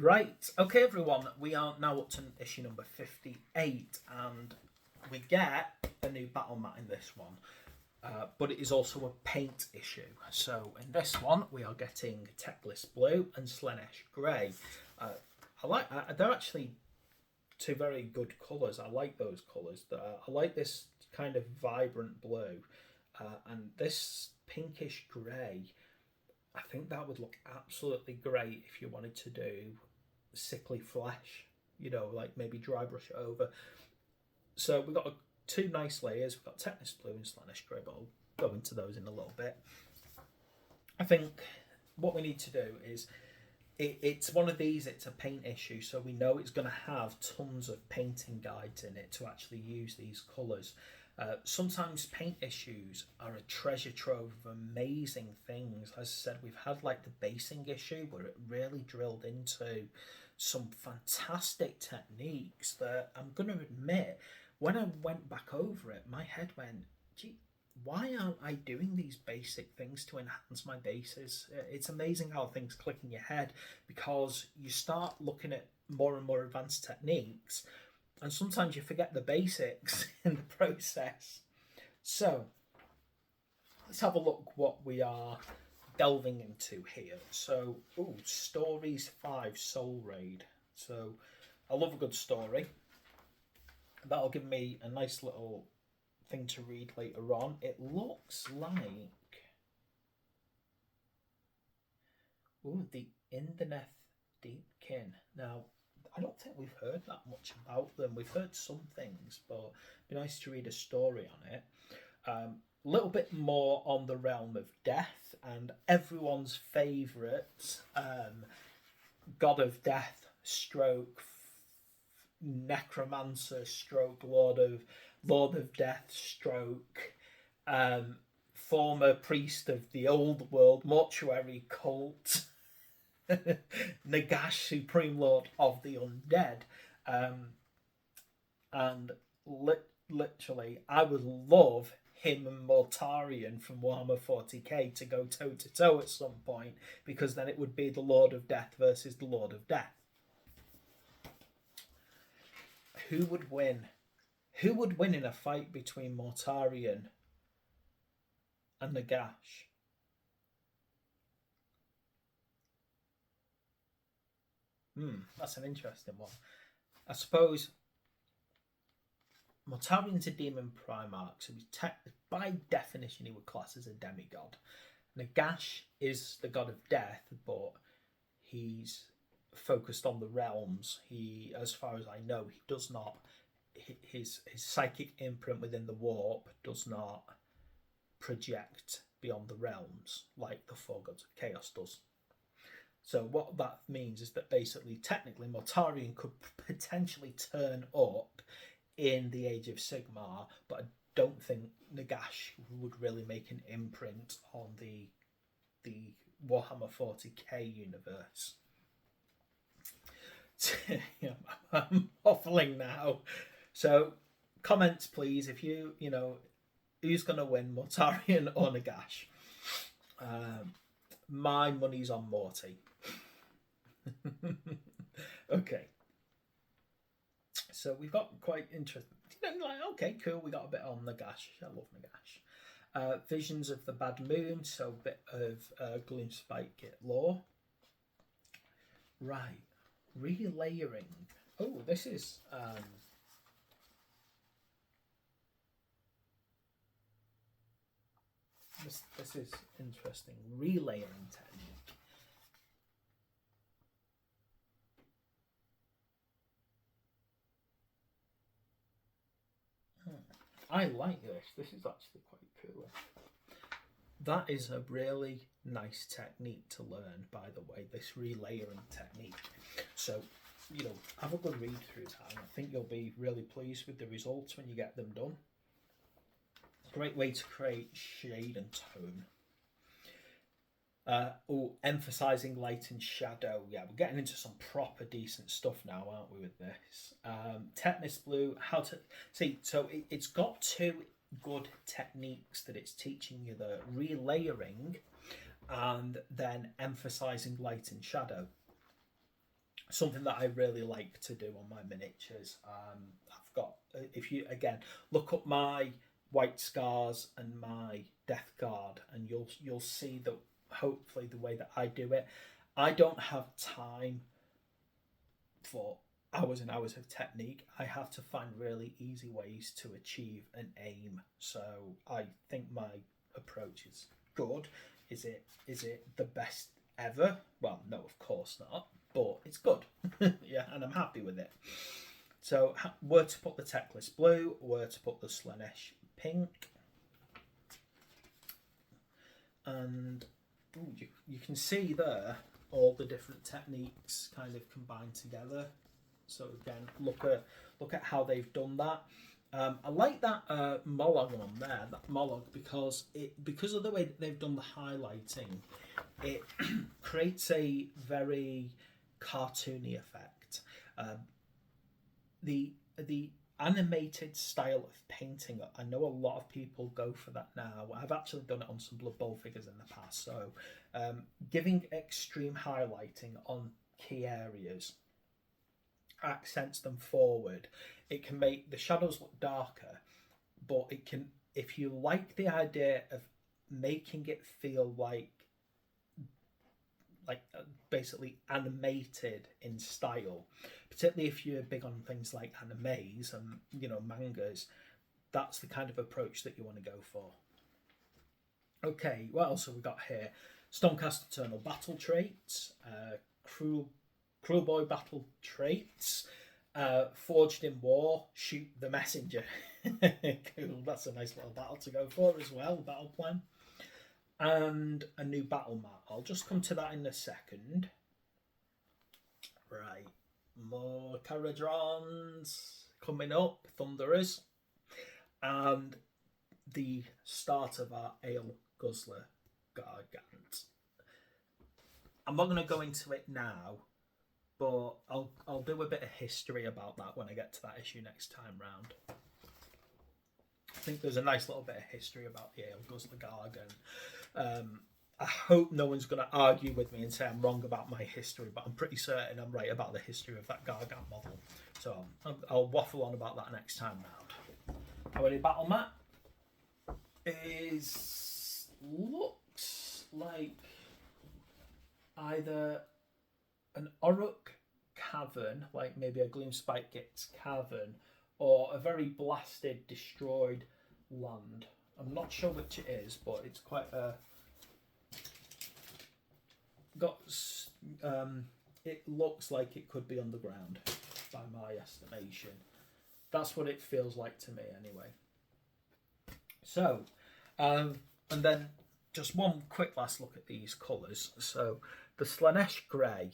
Right, okay, everyone, we are now up to issue number 58, and we get a new battle mat in this one, but it is also a paint issue. So, in this one, we are getting Teclis Blue and Slannesh Grey. They're actually two very good colours. I like those colours. I like this kind of vibrant blue, and this pinkish grey. I think that would look absolutely great if you wanted to do sickly flesh, like maybe dry brush it over. So we've got two nice layers. We've got Teclis Blue and Slannesh Grey, but I'll go into those in a little bit. I think what we need to do is, it's one of these, it's a paint issue, so we know it's going to have tons of painting guides in it to actually use these colours. Sometimes paint issues are a treasure trove of amazing things. As I said, we've had like the basing issue where it really drilled into some fantastic techniques that I'm going to admit, when I went back over it, my head went, gee, why aren't I doing these basic things to enhance my bases? It's amazing how things click in your head, because you start looking at more and more advanced techniques, and sometimes you forget the basics in the process. So let's have a look what we are delving into here. So, Stories 5 Soul Raid. So I love a good story. That'll give me a nice little thing to read later on. It looks like the Indeneth Deepkin. Now, I don't think we've heard that much about them. We've heard some things, but it'd be nice to read a story on it. A little bit more on the realm of death and everyone's favourite god of death stroke necromancer stroke lord of death stroke former priest of the old world mortuary cult Nagash, supreme lord of the undead, and literally I would love him and Mortarion from Warhammer 40k to go toe to toe at some point, because then it would be the Lord of Death versus the Lord of Death. Who would win? Who would win in a fight between Mortarion and Nagash? That's an interesting one. I suppose Mortarion's a demon primarch, so by definition he would class as a demigod. Nagash is the god of death, but he's focused on the realms. He, as far as I know, he does not. His psychic imprint within the warp does not project beyond the realms like the four gods of chaos does. So what that means is that basically, technically, Mortarion could potentially turn up in the Age of Sigmar, but I don't think Nagash would really make an imprint on the Warhammer 40k universe. I'm waffling now. So comments, please, if you who's going to win, Mortarion or Nagash? My money's on Morty. Okay. So we've got quite interesting. Okay, cool. We got a bit on Nagash. I love Nagash. Visions of the Bad Moon. So a bit of Gloomspite Git lore. Right. Relayering. Oh, this is this is interesting. Relayering technique. I like this. This is actually quite cool. That is a really nice technique to learn, by the way, this relayering technique. So, have a good read through that, and I think you'll be really pleased with the results when you get them done. Great way to create shade and tone. Emphasizing light and shadow. Yeah, we're getting into some proper decent stuff now, aren't we, with this? Teclis Blue, how to see. So it's got two good techniques that it's teaching you: the relayering and then emphasizing light and shadow. something that I really like to do on my miniatures. I've got, if you again look up my White Scars and my Death Guard, and you'll see that hopefully the way that I do it, I don't have time for hours and hours of technique. I have to find really easy ways to achieve an aim. So I think my approach is good. Is it the best ever? Well, no, of course not. But it's good. Yeah, and I'm happy with it. So where to put the Teclis blue, where to put the Slannesh pink. And you can see there all the different techniques kind of combined together. So again, look at how they've done that. I like that Mollog on there, that Mollog, because of the way that they've done the highlighting, it creates a very cartoony effect. The animated style of painting, I know a lot of people go for that now. I've actually done it on some Blood Bowl figures in the past. So giving extreme highlighting on key areas accents them forward. It can make the shadows look darker, but it can, if you like the idea of making it feel like basically animated in style, particularly if you're big on things like animes and mangas, that's the kind of approach that you want to go for. Okay, what else have we got here? Stormcast Eternal battle traits, Cruel Boy battle traits, Forged in War, Shoot the Messenger. Cool, that's a nice little battle to go for as well, battle plan. And a new battle mat. I'll just come to that in a second. Right, more Caradrons coming up, Thunderers, and the start of our Ale Guzzler Gargant. I'm not going to go into it now, but I'll do a bit of history about that when I get to that issue next time round. I think there's a nice little bit of history about the Ale Guzzler Gargant. I hope no one's going to argue with me and say I'm wrong about my history, but I'm pretty certain I'm right about the history of that Gargant model. So I'll waffle on about that next time round. Our new battle mat looks like either an Orruk cavern, like maybe a Gloomspite Gitz cavern, or a very blasted, destroyed land. I'm not sure which it is, but it's quite a... it looks like it could be underground, by my estimation. That's what it feels like to me, anyway. So, and then just one quick last look at these colours. So, the Slannesh Grey,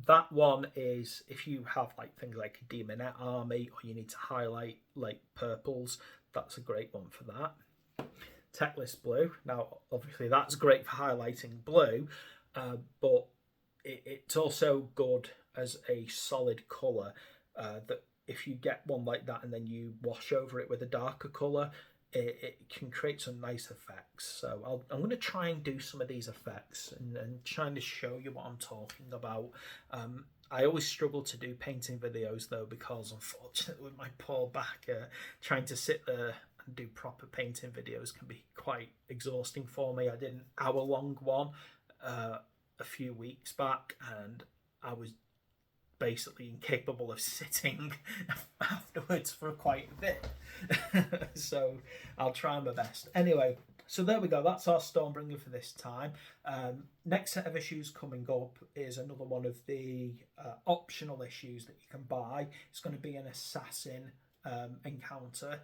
that one is, if you have like things like a Demonette army, or you need to highlight like purples, that's a great one for that. Teclis Blue, now obviously that's great for highlighting blue, but it's also good as a solid colour, that if you get one like that and then you wash over it with a darker colour, it can create some nice effects. So I'm going to try and do some of these effects and trying to show you what I'm talking about. I always struggle to do painting videos though, because unfortunately with my poor back, trying to sit there and do proper painting videos can be quite exhausting for me. I did an hour-long one a few weeks back, and I was basically incapable of sitting afterwards for quite a bit. So I'll try my best. Anyway, so there we go. That's our Stormbringer for this time. Next set of issues coming up is another one of the optional issues that you can buy. It's going to be an assassin encounter,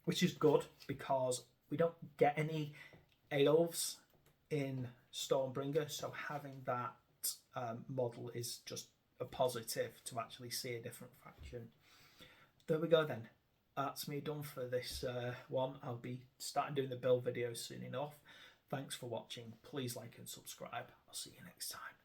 which is good because we don't get any elves in Stormbringer, so having that model is just a positive to actually see a different faction. There we go then. That's me done for this one. I'll be starting doing the build videos soon enough. Thanks for watching. Please like and subscribe. I'll see you next time.